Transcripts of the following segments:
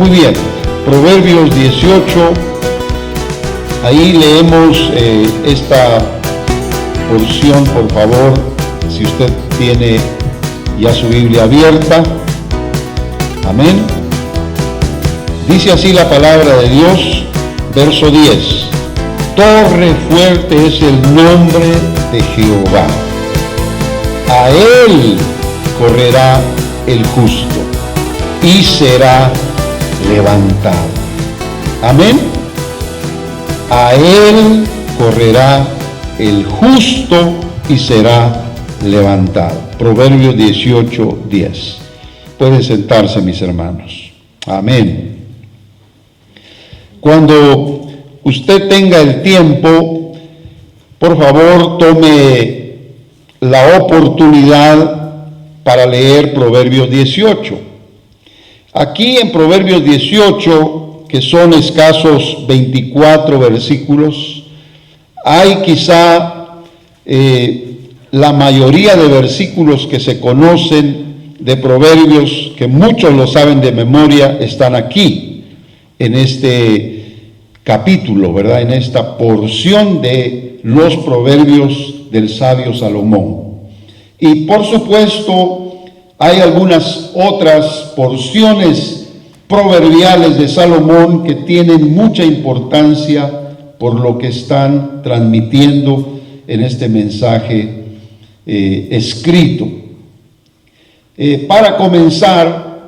Muy bien, Proverbios 18, ahí leemos esta porción, por favor, si usted tiene ya su Biblia abierta. Amén. Dice así la palabra de Dios, verso 10. Torre fuerte es el nombre de Jehová. A él correrá el justo y será levantado. Amén. A él correrá el justo y será levantado. Proverbios 18, 10. Pueden sentarse, mis hermanos. Amén. Cuando usted tenga el tiempo, por favor, tome la oportunidad para leer Proverbios 18. Aquí en Proverbios 18, que son escasos 24 versículos, hay quizá la mayoría de versículos que se conocen de Proverbios, que muchos lo saben de memoria, están aquí, en este capítulo, ¿verdad? En esta porción de los Proverbios del sabio Salomón. Y por supuesto, hay algunas otras porciones proverbiales de Salomón que tienen mucha importancia por lo que están transmitiendo en este mensaje escrito. Para comenzar,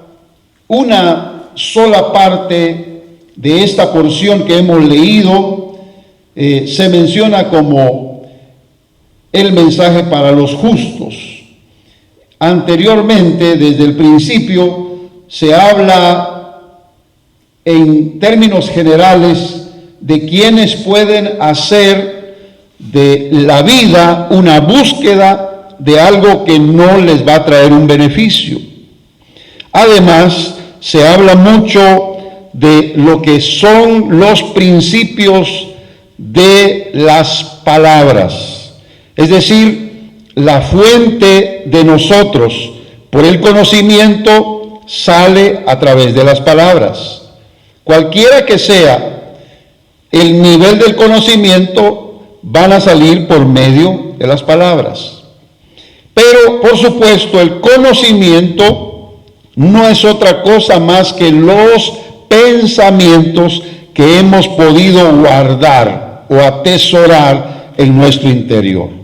una sola parte de esta porción que hemos leído se menciona como el mensaje para los justos. Anteriormente, desde el principio, se habla en términos generales de quienes pueden hacer de la vida una búsqueda de algo que no les va a traer un beneficio. Además, se habla mucho de lo que son los principios de las palabras, es decir, la fuente de nosotros por el conocimiento sale a través de las palabras. Cualquiera que sea el nivel del conocimiento, van a salir por medio de las palabras. Pero, por supuesto, el conocimiento no es otra cosa más que los pensamientos que hemos podido guardar o atesorar en nuestro interior.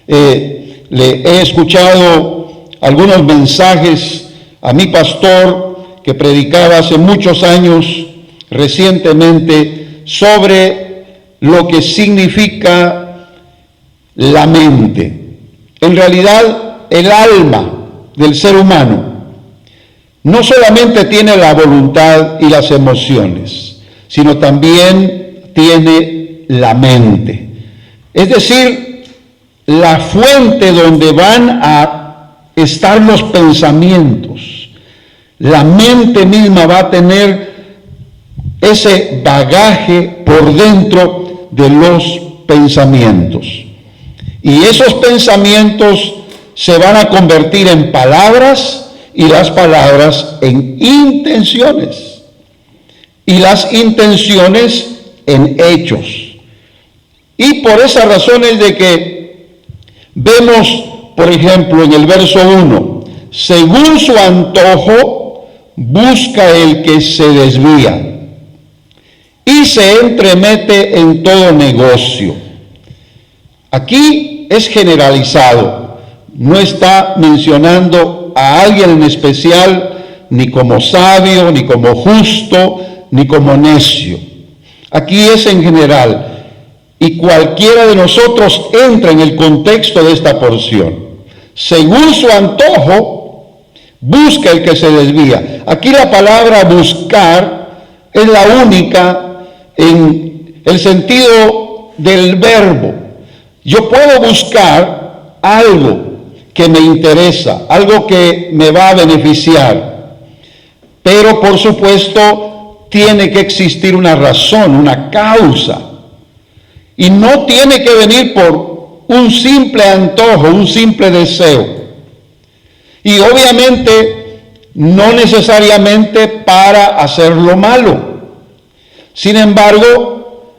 Le he escuchado algunos mensajes a mi pastor que predicaba hace muchos años, recientemente, sobre lo que significa la mente. En realidad, el alma del ser humano no solamente tiene la voluntad y las emociones, sino también tiene la mente. Es decir, la fuente donde van a estar los pensamientos. La mente misma va a tener ese bagaje por dentro de los pensamientos. Y esos pensamientos se van a convertir en palabras, y las palabras en intenciones, y las intenciones en hechos. Y por esa razón es de que vemos, por ejemplo, en el verso 1, según su antojo busca el que se desvía y se entremete en todo negocio. Aquí es generalizado, no está mencionando a alguien en especial, ni como sabio, ni como justo, ni como necio. Aquí es en general, y cualquiera de nosotros entra en el contexto de esta porción. Según su antojo, busca el que se desvía. Aquí la palabra buscar es la única en el sentido del verbo. Yo puedo buscar algo que me interesa, algo que me va a beneficiar, pero por supuesto tiene que existir una razón, una causa, y no tiene que venir por un simple antojo, un simple deseo. Y obviamente no necesariamente para hacer lo malo. Sin embargo,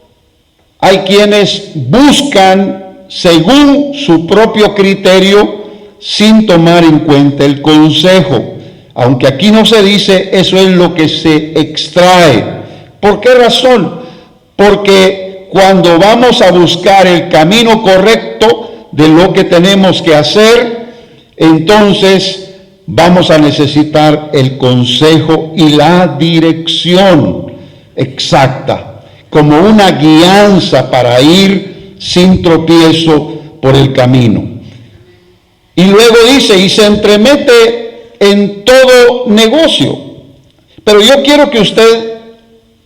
hay quienes buscan según su propio criterio sin tomar en cuenta el consejo. Aunque aquí no se dice, eso es lo que se extrae. ¿Por qué razón? Porque cuando vamos a buscar el camino correcto de lo que tenemos que hacer, entonces vamos a necesitar el consejo y la dirección exacta, como una guianza para ir sin tropiezo por el camino. Y luego dice, y se entremete en todo negocio. Pero yo quiero que usted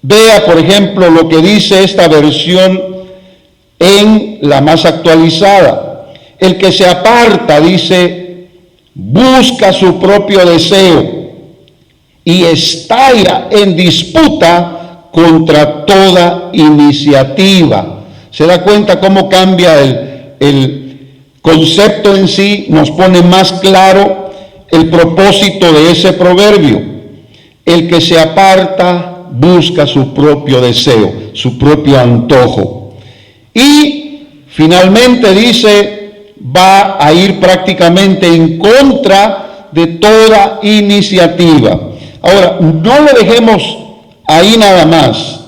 vea, por ejemplo, lo que dice esta versión en la más actualizada. El que se aparta, dice, busca su propio deseo y estalla en disputa contra toda iniciativa. ¿Se da cuenta cómo cambia el concepto en sí? Nos pone más claro el propósito de ese proverbio. El que se aparta busca su propio deseo, su propio antojo. Y finalmente dice, va a ir prácticamente en contra de toda iniciativa. Ahora, no lo dejemos ahí nada más,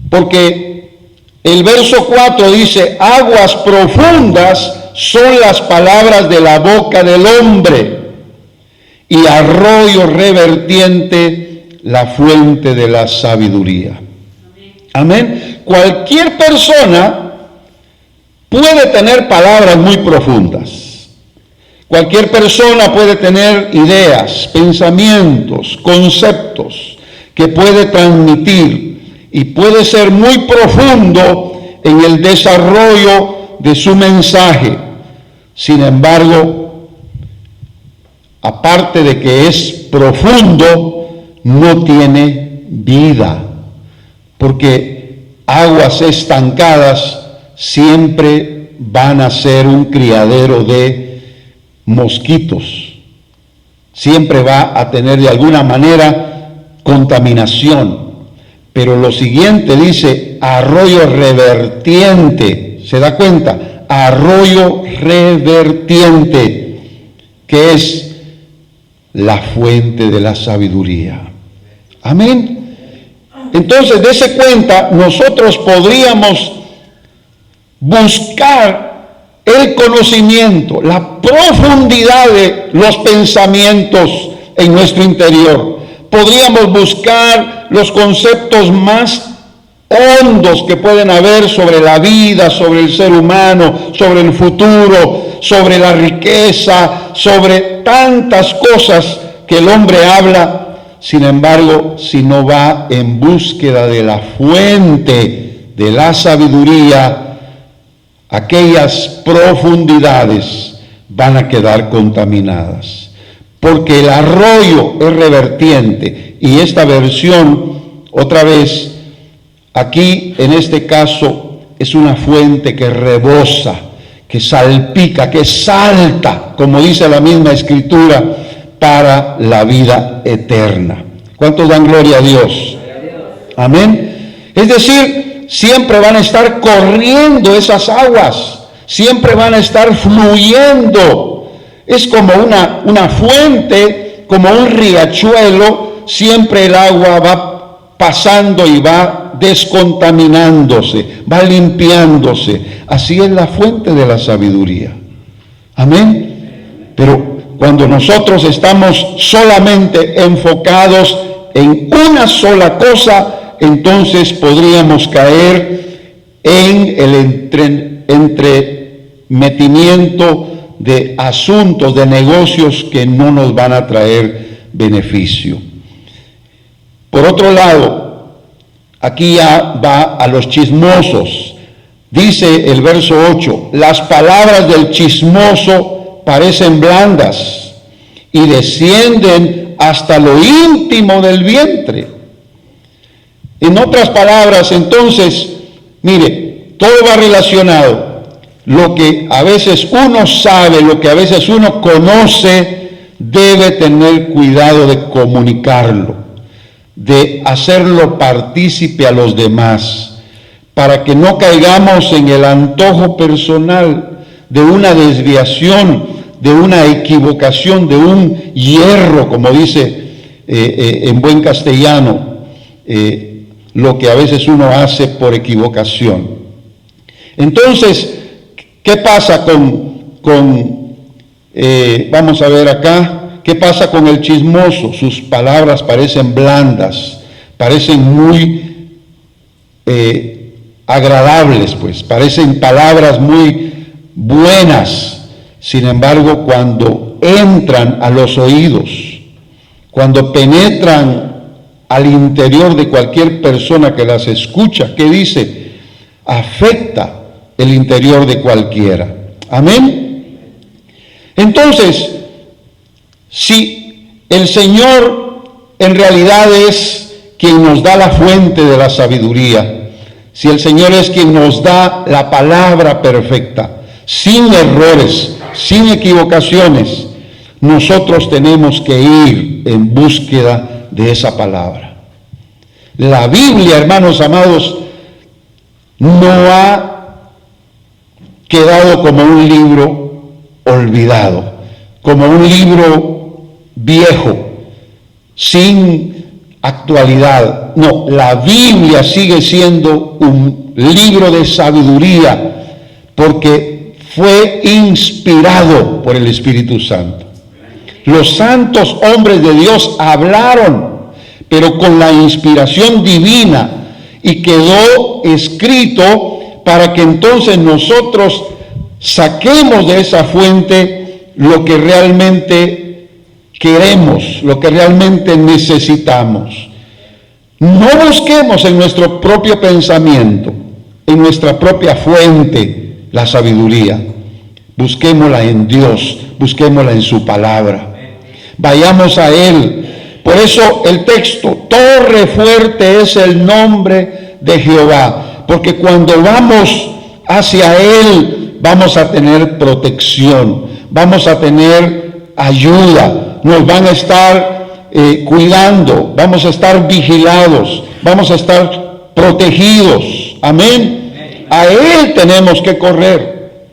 porque el verso 4 dice, aguas profundas son las palabras de la boca del hombre, y arroyo revertiente la fuente de la sabiduría. Amén. Cualquier persona puede tener palabras muy profundas. Cualquier persona puede tener ideas, pensamientos, conceptos que puede transmitir y puede ser muy profundo en el desarrollo de su mensaje. Sin embargo, aparte de que es profundo, no tiene vida, porque aguas estancadas siempre van a ser un criadero de mosquitos, siempre va a tener de alguna manera contaminación. Pero lo siguiente dice, arroyo revertiente, ¿se da cuenta? Arroyo revertiente, que es la fuente de la sabiduría. Amén. Entonces, dése cuenta, nosotros podríamos buscar el conocimiento, la profundidad de los pensamientos en nuestro interior. Podríamos buscar los conceptos más hondos que pueden haber sobre la vida, sobre el ser humano, sobre el futuro, sobre la riqueza, sobre tantas cosas que el hombre habla. Sin embargo, si no va en búsqueda de la fuente de la sabiduría, aquellas profundidades van a quedar contaminadas. Porque el arroyo es revertiente, y esta versión, otra vez, aquí en este caso, es una fuente que rebosa, que salpica, que salta, como dice la misma Escritura, para la vida eterna. ¿Cuántos dan gloria a Dios? Amén. Es decir, siempre van a estar corriendo esas aguas, siempre van a estar fluyendo. Es como una fuente, como un riachuelo, siempre el agua va pasando y va descontaminándose, va limpiándose. Así es la fuente de la sabiduría. Amén. Pero cuando nosotros estamos solamente enfocados en una sola cosa, entonces podríamos caer en el entremetimiento de asuntos, de negocios que no nos van a traer beneficio. Por otro lado, aquí ya va a los chismosos. Dice el verso 8, las palabras del chismoso parecen blandas y descienden hasta lo íntimo del vientre. En otras palabras, entonces, mire, todo va relacionado. Lo que a veces uno sabe, lo que a veces uno conoce, debe tener cuidado de comunicarlo, de hacerlo partícipe a los demás, para que no caigamos en el antojo personal de una desviación, de una equivocación, de un hierro, como dice en buen castellano, lo que a veces uno hace por equivocación. Entonces, ¿qué pasa vamos a ver acá, qué pasa con el chismoso? Sus palabras parecen blandas, parecen muy agradables, pues, parecen palabras muy buenas. Sin embargo, cuando entran a los oídos, cuando penetran al interior de cualquier persona que las escucha, ¿qué dice? Afecta el interior de cualquiera. Amén. Entonces, si el Señor en realidad es quien nos da la fuente de la sabiduría, si el Señor es quien nos da la palabra perfecta, sin errores, sin equivocaciones, nosotros tenemos que ir en búsqueda de esa palabra. La Biblia, hermanos amados, no ha quedado como un libro olvidado, como un libro viejo, sin actualidad. No, la Biblia sigue siendo un libro de sabiduría, porque fue inspirado por el Espíritu Santo. Los santos hombres de Dios hablaron, pero con la inspiración divina, y quedó escrito para que entonces nosotros saquemos de esa fuente lo que realmente queremos, lo que realmente necesitamos. No busquemos en nuestro propio pensamiento, en nuestra propia fuente, la sabiduría. Busquémosla en Dios, busquémosla en su palabra. Vayamos a Él. Por eso el texto, torre fuerte es el nombre de Jehová, porque cuando vamos hacia Él vamos a tener protección, vamos a tener ayuda, nos van a estar cuidando, vamos a estar vigilados, vamos a estar protegidos. Amén. A Él tenemos que correr.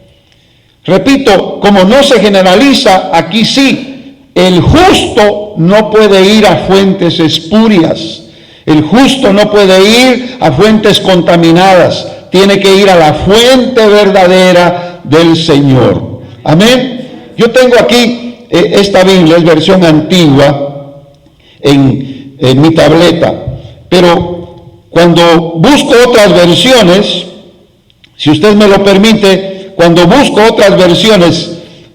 Repito, como no se generaliza, aquí sí. El justo no puede ir a fuentes espurias. El justo no puede ir a fuentes contaminadas. Tiene que ir a la fuente verdadera del Señor. Amén. Yo tengo aquí esta Biblia, es versión antigua en mi tableta. Pero cuando busco otras versiones, si usted me lo permite, cuando busco otras versiones,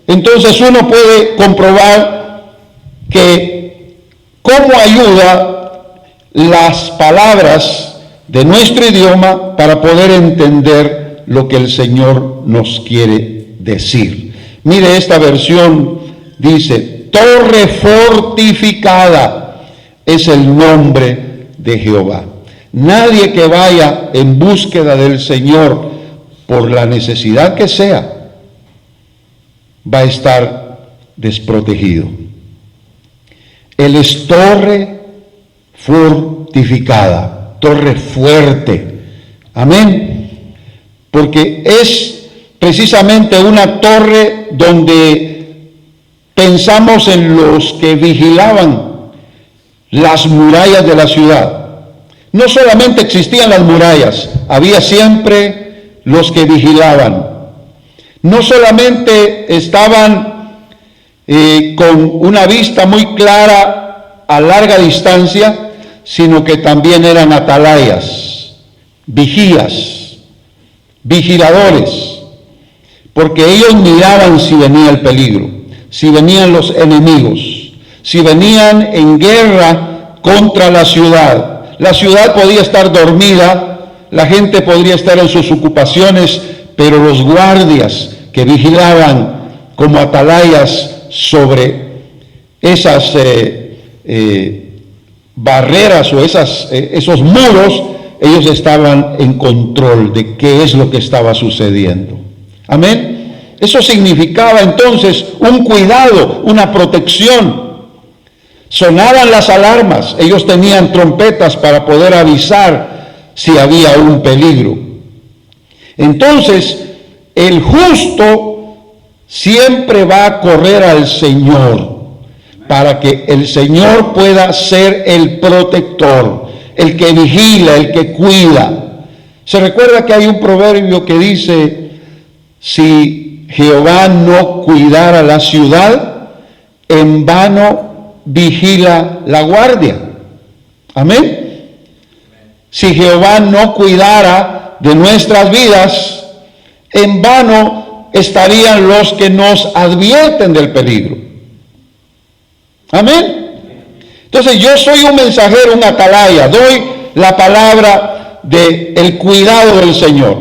entonces uno puede comprobar que cómo ayuda las palabras de nuestro idioma para poder entender lo que el Señor nos quiere decir. Mire, esta versión dice: torre fortificada es el nombre de Jehová. Nadie que vaya en búsqueda del Señor, por la necesidad que sea, va a estar desprotegido. Él es torre fortificada, torre fuerte. Amén. Porque es precisamente una torre donde pensamos en los que vigilaban las murallas de la ciudad. No solamente existían las murallas, había siempre los que vigilaban. No solamente estaban con una vista muy clara a larga distancia, sino que también eran atalayas, vigías, vigiladores, porque ellos miraban si venía el peligro, si venían los enemigos, si venían en guerra contra la ciudad. La ciudad podía estar dormida, la gente podría estar en sus ocupaciones, pero los guardias que vigilaban como atalayas sobre esas barreras o esos muros, ellos estaban en control de qué es lo que estaba sucediendo. Amén. Eso significaba entonces un cuidado, una protección. Sonaban las alarmas, ellos tenían trompetas para poder avisar si había un peligro. Entonces, el justo siempre va a correr al Señor para que el Señor pueda ser el protector, el que vigila, el que cuida. Se recuerda que hay un proverbio que dice, si Jehová no cuidara la ciudad, en vano vigila la guardia. Amén. Si Jehová no cuidara de nuestras vidas, en vano estarían los que nos advierten del peligro. Amén. Entonces yo soy un mensajero, un atalaya, doy la palabra del cuidado del Señor,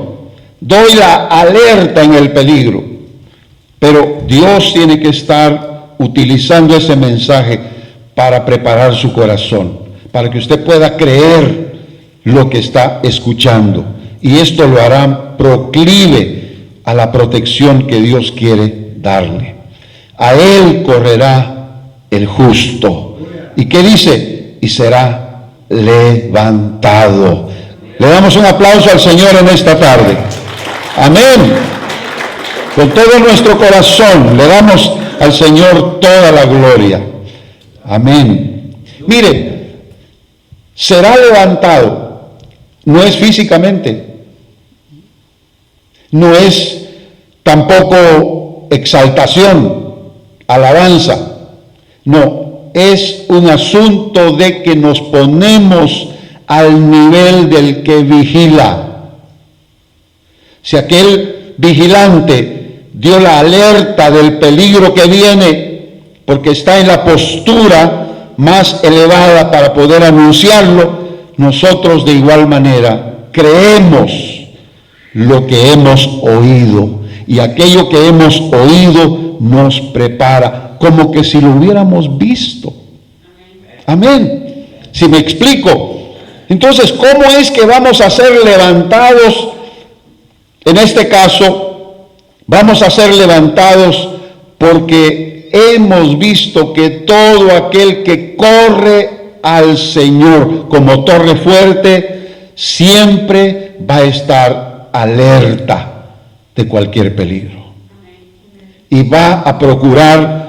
doy la alerta en el peligro, pero Dios tiene que estar utilizando ese mensaje para preparar su corazón, para que usted pueda creer lo que está escuchando, y esto lo hará proclive a la protección que Dios quiere darle. A él correrá el justo. ¿Y qué dice? Y será levantado. Le damos un aplauso al Señor en esta tarde. Amén. Con todo nuestro corazón le damos al Señor toda la gloria. Amén. Mire, será levantado. No es físicamente. No es tampoco exaltación, alabanza. No, es un asunto de que nos ponemos al nivel del que vigila. Si aquel vigilante dio la alerta del peligro que viene, porque está en la postura más elevada para poder anunciarlo, nosotros de igual manera creemos lo que hemos oído, y aquello que hemos oído nos prepara, como que si lo hubiéramos visto. Amén. Si me explico. Entonces, ¿cómo es que vamos a ser levantados? En este caso, vamos a ser levantados porque hemos visto que todo aquel que corre al Señor como torre fuerte, siempre va a estar alerta de cualquier peligro. Y va a procurar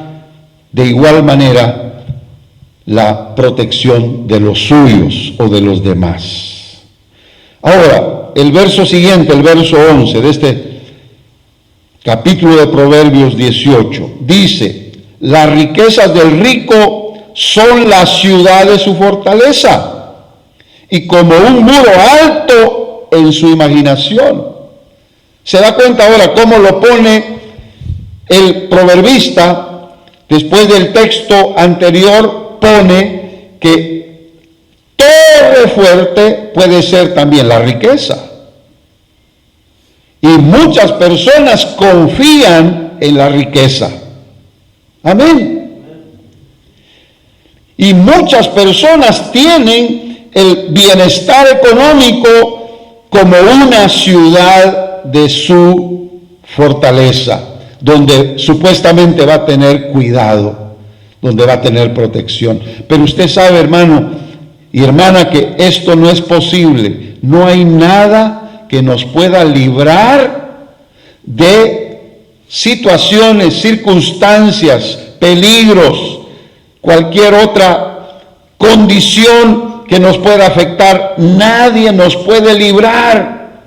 de igual manera la protección de los suyos o de los demás. Ahora, el verso siguiente, el verso 11 de este capítulo de Proverbios 18, dice: las riquezas del rico son la ciudad de su fortaleza, y como un muro alto en su imaginación. ¿Se da cuenta ahora cómo lo pone el proverbista? Después del texto anterior pone que torre fuerte puede ser también la riqueza. Y muchas personas confían en la riqueza. Amén. Y muchas personas tienen el bienestar económico como una ciudad de su fortaleza, donde supuestamente va a tener cuidado, donde va a tener protección. Pero usted sabe, hermano y hermana, que esto no es posible. No hay nada que nos pueda librar de situaciones, circunstancias, peligros, cualquier otra condición que nos pueda afectar. Nadie nos puede librar,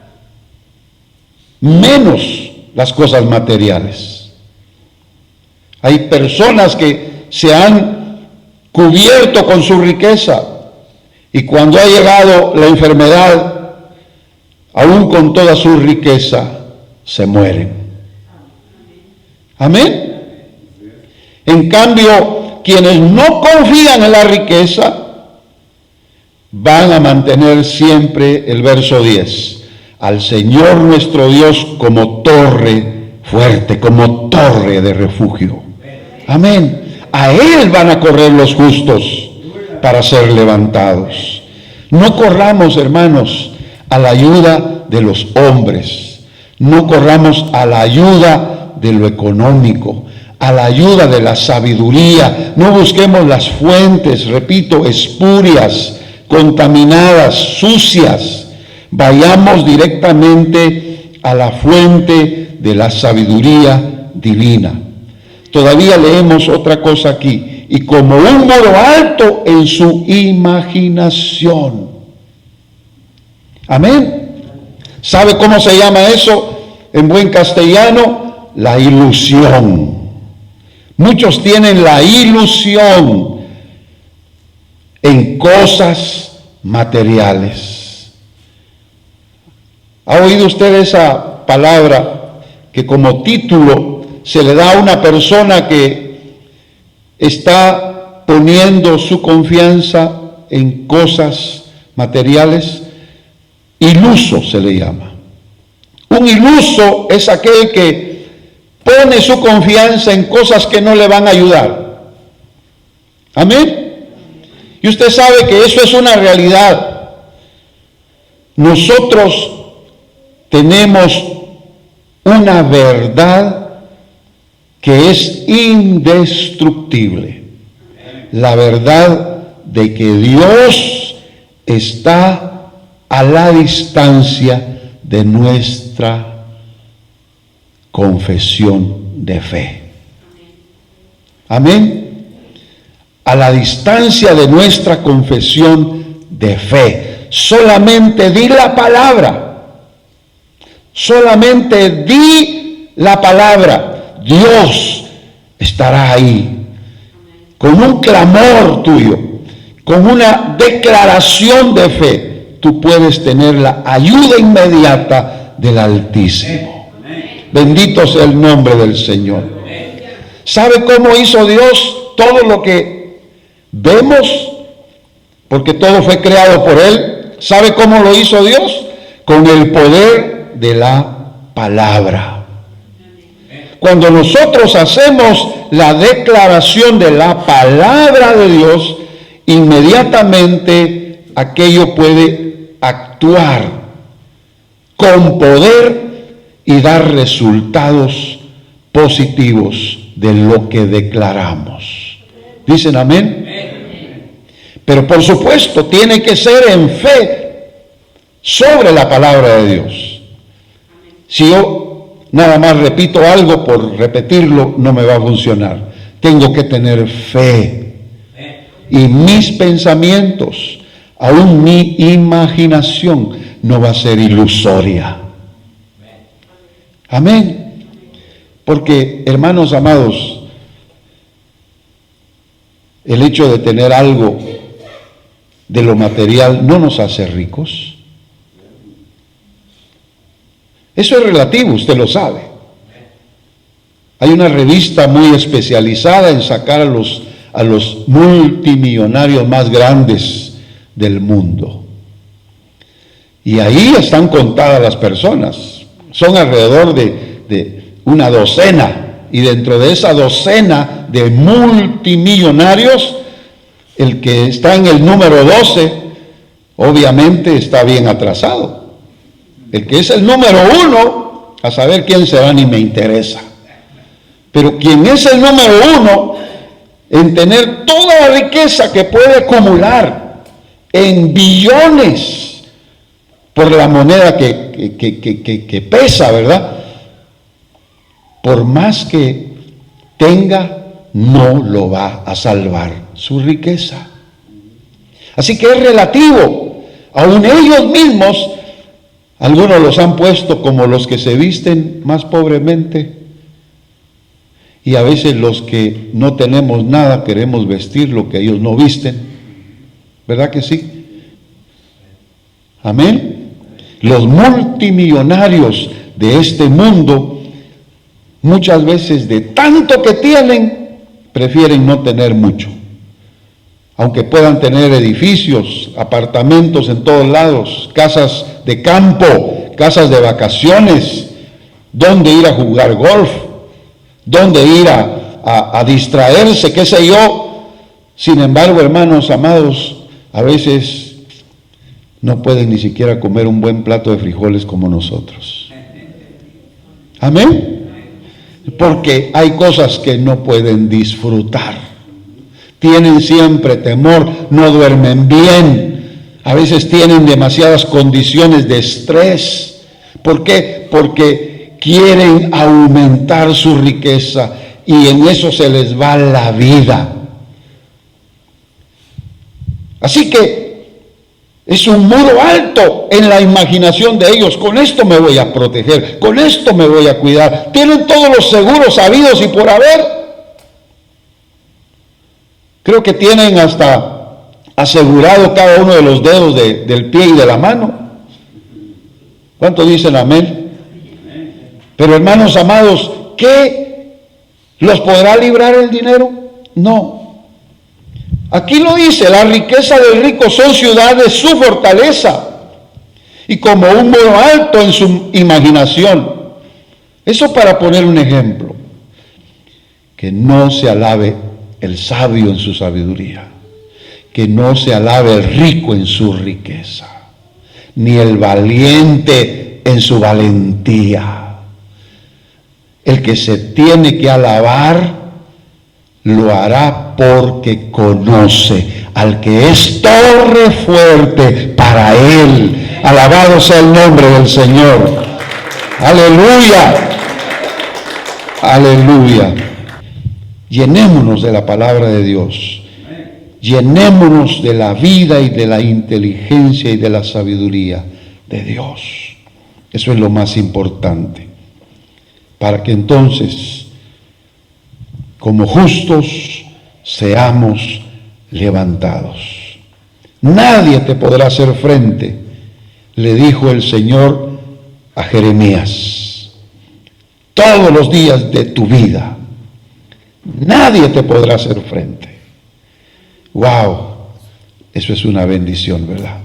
menos las cosas materiales. Hay personas que se han cubierto con su riqueza, y cuando ha llegado la enfermedad, aún con toda su riqueza, se mueren. Amén. En cambio, quienes no confían en la riqueza van a mantener siempre el verso 10. Al Señor nuestro Dios como torre fuerte, como torre de refugio. Amén. A Él van a correr los justos para ser levantados. No corramos, hermanos, a la ayuda de los hombres. No corramos a la ayuda de lo económico, a la ayuda de la sabiduría. No busquemos las fuentes, repito, espurias, contaminadas, sucias. Vayamos directamente a la fuente de la sabiduría divina. Todavía leemos otra cosa aquí. Y como un muro alto en su imaginación. Amén. ¿Sabe cómo se llama eso en buen castellano? La ilusión. Muchos tienen la ilusión en cosas materiales. ¿Ha oído usted esa palabra que como título se le da a una persona que está poniendo su confianza en cosas materiales? Iluso se le llama. Un iluso es aquel que pone su confianza en cosas que no le van a ayudar. Amén. Y usted sabe que eso es una realidad. Nosotros tenemos una verdad que es indestructible. La verdad de que Dios está a la distancia de nuestra confesión de fe. Amén. A la distancia de nuestra confesión de fe. Solamente di la palabra. Solamente di la palabra. Dios estará ahí. Con un clamor tuyo, con una declaración de fe, tú puedes tener la ayuda inmediata del Altísimo. Bendito sea el nombre del Señor. ¿Sabe cómo hizo Dios todo lo que vemos? Porque todo fue creado por Él. ¿Sabe cómo lo hizo Dios? Con el poder de la palabra. Cuando nosotros hacemos la declaración de la palabra de Dios, inmediatamente aquello puede actuar con poder y dar resultados positivos de lo que declaramos. ¿Dicen amén? Pero por supuesto tiene que ser en fe sobre la palabra de Dios. Si yo nada más repito algo por repetirlo, no me va a funcionar. Tengo que tener fe. Y mis pensamientos, aún mi imaginación, no va a ser ilusoria. Amén. Porque, hermanos amados, el hecho de tener algo de lo material no nos hace ricos. Eso es relativo, usted lo sabe. Hay una revista muy especializada en sacar a los multimillonarios más grandes del mundo. Y ahí están contadas las personas. Son alrededor de una docena. Y dentro de esa docena de multimillonarios, el que está en el número 12, obviamente está bien atrasado. El que es el número 1, a saber quién será ni me interesa. Pero quien es el número 1 en tener toda la riqueza que puede acumular en billones por la moneda que pesa, ¿verdad? Por más que tenga, no lo va a salvar su riqueza. Así que es relativo. Aún ellos mismos, algunos los han puesto como los que se visten más pobremente, y a veces los que no tenemos nada queremos vestir lo que ellos no visten. ¿Verdad que sí? Amén. Los multimillonarios de este mundo, muchas veces de tanto que tienen, prefieren no tener mucho. Aunque puedan tener edificios, apartamentos en todos lados, casas de campo, casas de vacaciones, donde ir a jugar golf, donde ir a distraerse, qué sé yo. Sin embargo, hermanos amados, a veces no pueden ni siquiera comer un buen plato de frijoles como nosotros. Amén. porque hay cosas que no pueden disfrutar. Tienen siempre temor, no duermen bien, a veces tienen demasiadas condiciones de estrés. ¿Por qué? Porque quieren aumentar su riqueza y en eso se les va la vida. Así que es un muro alto en la imaginación de ellos. Con esto me voy a proteger, con esto me voy a cuidar. Tienen todos los seguros habidos y por haber. Creo que tienen hasta asegurado cada uno de los dedos del pie y de la mano. ¿Cuántos dicen amén? Pero hermanos amados, ¿qué los podrá librar el dinero? No. Aquí lo dice, la riqueza del rico son ciudades, su fortaleza, y como un muro alto en su imaginación. Eso para poner un ejemplo. Que no se alabe el sabio en su sabiduría, que no se alabe el rico en su riqueza, ni el valiente en su valentía. El que se tiene que alabar, lo hará porque conoce al que es torre fuerte para él. Alabado sea el nombre del Señor. Aleluya. Aleluya. Llenémonos de la palabra de Dios. Llenémonos de la vida y de la inteligencia y de la sabiduría de Dios. Eso es lo más importante. Para que entonces, como justos, seamos levantados. Nadie te podrá hacer frente, le dijo el Señor a Jeremías. Todos los días de tu vida, nadie te podrá hacer frente. ¡Wow! Eso es una bendición, ¿verdad?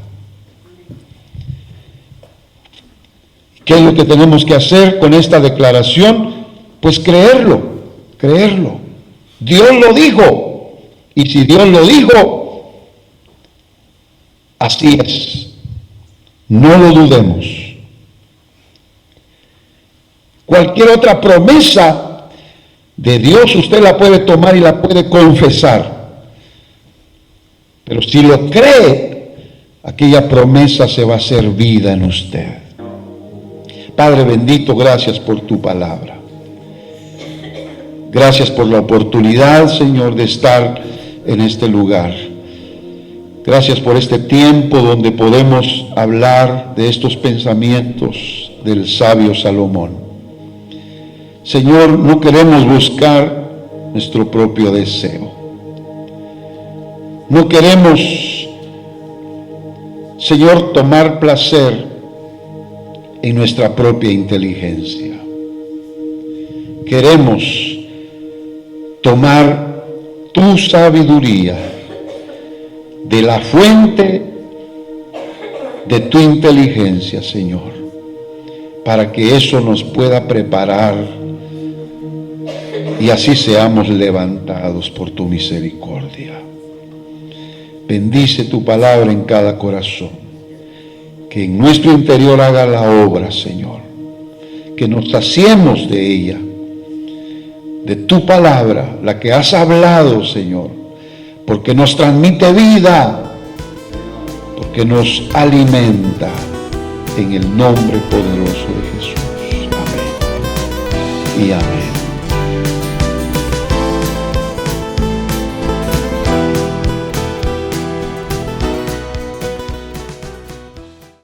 ¿Qué es lo que tenemos que hacer con esta declaración? Pues creerlo. Dios lo dijo, y si Dios lo dijo, así es. No lo dudemos. Cualquier otra promesa de Dios usted la puede tomar y la puede confesar. Pero si lo cree, aquella promesa se va a hacer vida en usted. Padre bendito, gracias por tu palabra. Gracias por la oportunidad, Señor, de estar en este lugar. Gracias por este tiempo donde podemos hablar de estos pensamientos del sabio Salomón. Señor, no queremos buscar nuestro propio deseo. No queremos, Señor, tomar placer en nuestra propia inteligencia. Queremos tomar tu sabiduría de la fuente de tu inteligencia, Señor, para que eso nos pueda preparar y así seamos levantados por tu misericordia. Bendice tu palabra en cada corazón, que en nuestro interior haga la obra, Señor, que nos saciemos de ella, de tu palabra, la que has hablado, Señor, porque nos transmite vida, porque nos alimenta, en el nombre poderoso de Jesús. Amén y amén.